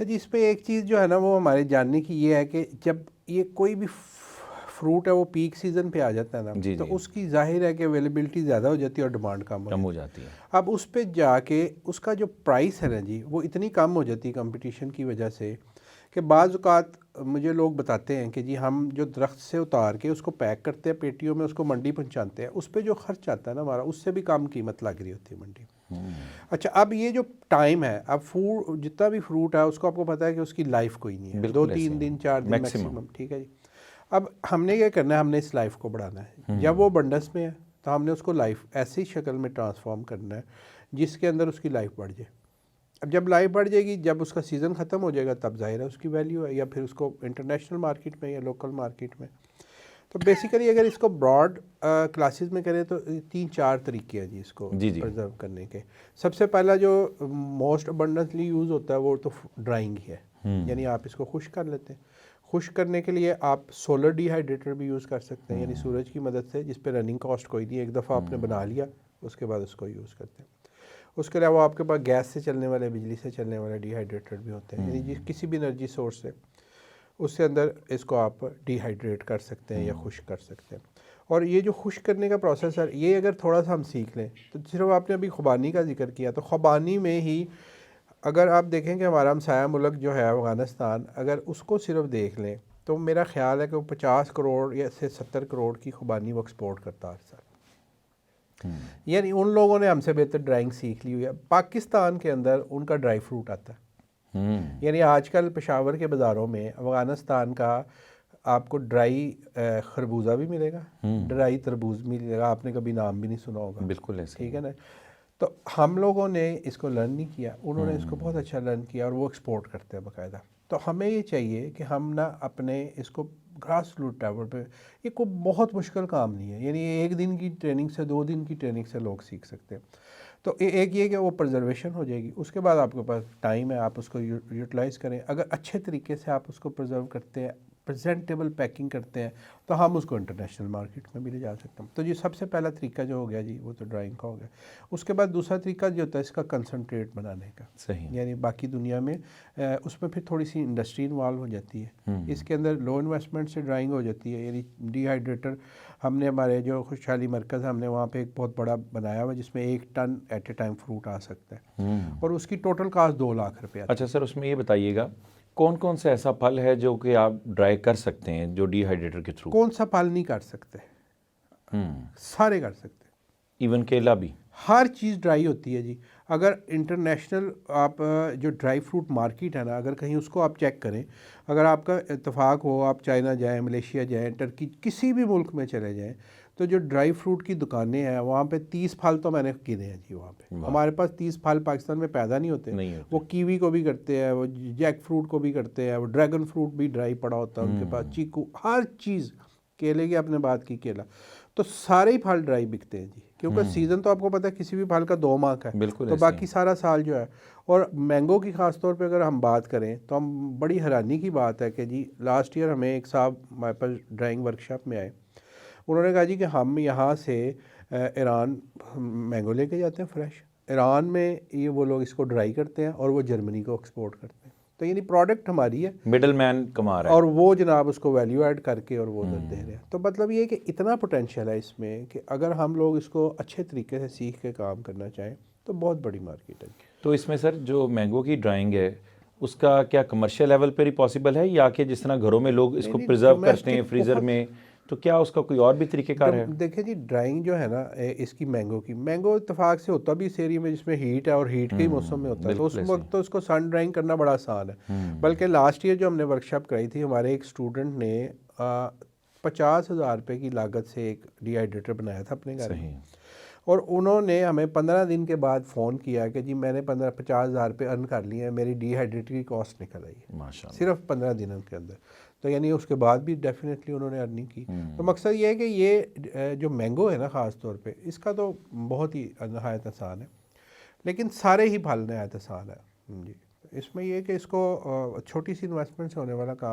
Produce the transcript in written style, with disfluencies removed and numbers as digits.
तो जी इस पे एक चीज़ जो है ना वो हमारे जानने की ये है कि जब ये कोई भी फ्रूट है वो पीक सीज़न पे आ जाता है ना, जी तो जी, उसकी जाहिर है कि अवेलेबिलिटी ज़्यादा हो जाती है और डिमांड कम कम हो हो जाती जाती है। है। अब उस पे जाके उसका जो प्राइस है ना जी वो इतनी कम हो जाती है कंपटीशन की वजह से कि बाज़ औक़ात मुझे लोग बताते हैं कि जी हम जो दरख्त से उतार के उसको पैक करते हैं पेटियों में, उसको मंडी पहुंचाते हैं, उस पे जो खर्च आता है ना हमारा उससे भी कम कीमत लग रही होती है मंडी में। अच्छा, अब ये जो टाइम है, अब फूड जितना भी फ्रूट है उसको आपको पता है कि उसकी लाइफ कोई नहीं है, दो बिल्कुल ऐसे तीन ही दिन 4 दिन मैक्सिमम। मैक्सिमम, ठीक है जी। अब हमने क्या करना है, हमने इस लाइफ को बढ़ाना है। जब वो बंडस में है तो हमने उसको लाइफ ऐसी शक्ल में ट्रांसफॉर्म करना है जिसके अंदर उसकी लाइफ बढ़ जाए। अब जब लाइफ बढ़ जाएगी, जब उसका सीज़न ख़त्म हो जाएगा तब ज़ाहिर है उसकी वैल्यू है, या फिर उसको इंटरनेशनल मार्केट में या लोकल मार्केट में। तो बेसिकली अगर इसको ब्रॉड क्लासेस में करें तो 3-4 तरीके हैं जी इसको जी जी। प्रिजर्व करने के। सबसे पहला जो मोस्ट अबंडेंटली यूज़ होता है वो तो ड्राइंग ही है, यानी आप इसको खुश कर लेते हैं। खुश करने के लिए आप सोलर डिहाइड्रेटर भी यूज़ कर सकते हैं, यानी सूरज की मदद से, जिस पे रनिंग कॉस्ट कोई नहीं, एक दफ़ा आपने बना लिया उसके बाद उसको यूज़ करते हैं। उसके अलावा आपके पास गैस से चलने वाले, बिजली से चलने वाले डिहाइड्रेटर भी होते हैं, यानी किसी भी एनर्जी सोर्स से उससे अंदर इसको आप डिहाइड्रेट कर सकते हैं या खुश कर सकते हैं। और ये जो खुश करने का प्रोसेस है, ये अगर थोड़ा सा हम सीख लें तो सिर्फ आपने अभी खुबानी का जिक्र किया, तो खुबानी में ही अगर आप देखें कि हमारा हमसाया मुल्क जो है अफ़गानिस्तान, अगर उसको सिर्फ देख लें तो मेरा ख्याल है कि वो 50 करोड़ या से 70 करोड़ की खुबानी वो एक्सपोर्ट करता है हर साल। यानी उन लोगों ने हमसे बेहतर ड्राइंग सीख ली हुई है। पाकिस्तान के अंदर उनका ड्राई फ्रूट आता है, यानी आजकल पेशावर के बाज़ारों में अफ़गानिस्तान का आपको ड्राई खरबूजा भी मिलेगा, ड्राई तरबूज मिलेगा, आपने कभी नाम भी नहीं सुना होगा, बिल्कुल ऐसे ठीक ही। है ना। तो हम लोगों ने इसको लर्न नहीं किया, उन्होंने इसको बहुत अच्छा लर्न किया और वो एक्सपोर्ट करते हैं बाकायदा। तो हमें ये चाहिए कि हम ना अपने इसको ग्रास रूट लेवल पे, ये कोई बहुत मुश्किल काम नहीं है, यानी एक दिन की ट्रेनिंग से 2 दिन की ट्रेनिंग से लोग सीख सकते हैं। तो एक ये कि वो प्रिजर्वेशन हो जाएगी, उसके बाद आपके पास टाइम है, आप उसको यूटिलाइज़ करें। अगर अच्छे तरीके से आप उसको प्रिजर्व करते हैं, प्रेजेंटेबल पैकिंग करते हैं, तो हम उसको इंटरनेशनल मार्केट में भी ले जा सकते हैं। तो जी सबसे पहला तरीका जो हो गया जी वो तो ड्राइंग का हो गया। उसके बाद दूसरा तरीका जो होता है इसका कंसनट्रेट बनाने का, सही। यानी बाकी दुनिया में उसमें फिर थोड़ी सी इंडस्ट्री इन्वॉल्व हो जाती है। इसके अंदर लो इन्वेस्टमेंट से ड्राइंग हो जाती है, यानी डिहाइड्रेटर हमने हमारे जो खुशहाली मरकज़, हमने वहाँ पे एक बहुत बड़ा बनाया हुआ जिसमें 1 ton at a time fruit आ सकता है, और उसकी टोटल कास्ट 2 लाख रुपये आती अच्छा सर, उसमें ये बताइएगा कौन कौन सा ऐसा फल है जो कि आप ड्राई कर सकते हैं जो डिहाइड्रेटर के है। थ्रू? कौन सा फल नहीं कर सकते, सारे कर सकते हैं। इवन केला भी? हर चीज़ ड्राई होती है जी। अगर इंटरनेशनल आप जो ड्राई फ्रूट मार्केट है ना, अगर कहीं उसको आप चेक करें, अगर आपका इत्तेफाक हो, आप चाइना जाएं, मलेशिया जाएं, टर्की, किसी भी मुल्क में चले जाएं, तो जो ड्राई फ्रूट की दुकानें हैं वहाँ पे 30 फल तो मैंने गिने हैं जी। वहाँ पे हमारे पास 30 फल पाकिस्तान में पैदा नहीं होते। नहीं होते। वो कीवी को भी करते हैं, वो जैक फ्रूट को भी करते हैं, वो ड्रैगन फ्रूट भी ड्राई पड़ा होता है उनके पास, चीकू, हर चीज़। केले की आपने बात की, केला, तो सारे ही फल ड्राई बिकते हैं जी, क्योंकि सीज़न तो आपको पता है किसी भी फल का 2 माह का है, बिल्कुल तो ऐसे बाकी ही। सारा साल जो है। और मैंगो की ख़ास तौर पे अगर हम बात करें तो हम बड़ी हैरानी की बात है कि जी लास्ट ईयर हमें एक साहब हमारे पास ड्राइंग वर्कशॉप में आए, उन्होंने कहा जी कि हम यहाँ से ईरान मैंगो लेके जाते हैं फ्रेश, ईरान में ये वो लोग इसको ड्राई करते हैं और वो जर्मनी को एक्सपोर्ट करते हैं, तो यानी प्रोडक्ट हमारी है, मिडल मैन कमा रहा और है। वो जनाब उसको वैल्यू ऐड करके और वो उधर दे रहे हैं। तो मतलब ये है कि इतना पोटेंशियल है इसमें कि अगर हम लोग इसको अच्छे तरीके से सीख के काम करना चाहें तो बहुत बड़ी मार्केट है। तो इसमें सर जो मैंगो की ड्राइंग है उसका क्या कमर्शियल लेवल पर ही पॉसिबल है, या कि जिस तरह घरों में लोग नहीं इसको नहीं, प्रिजर्व करते हैं डोमेस्टिक फ्रीज़र बहुत। में, तो क्या उसका कोई और भी तरीक़ेकार है? देखिए जी, ड्राइंग जो है ना इसकी मैंगो इत्तेफाक से होता भी इस एरिया में जिसमें हीट है और हीट के ही मौसम में होता है, तो उस बिल्कुल ऐसे ही। वक्त तो उसको सन ड्राइंग करना बड़ा आसान है। बल्कि लास्ट ईयर जो हमने वर्कशॉप कराई थी, हमारे एक स्टूडेंट ने 50,000 रुपये की लागत से एक डिहाइड्रेटर बनाया था अपने घर में, सही। और उन्होंने हमें 15 दिन के बाद फ़ोन किया कि जी मैंने 50,000 रुपये अर्न कर लिए हैं, मेरी डिहाइड्रेटर की कॉस्ट निकल आई है माशाल्लाह। सिर्फ 15 दिनों के अंदर। तो यानी उसके बाद भी डेफिनेटली उन्होंने अर्निंग की। तो मकसद ये है कि ये जो मैंगो है ना ख़ास तौर पे, इसका तो बहुत ही नहायत आसान है, लेकिन सारे ही फल नहायत आसान है जी। इसमें ये है कि इसको छोटी सी इन्वेस्टमेंट से होने वाला काम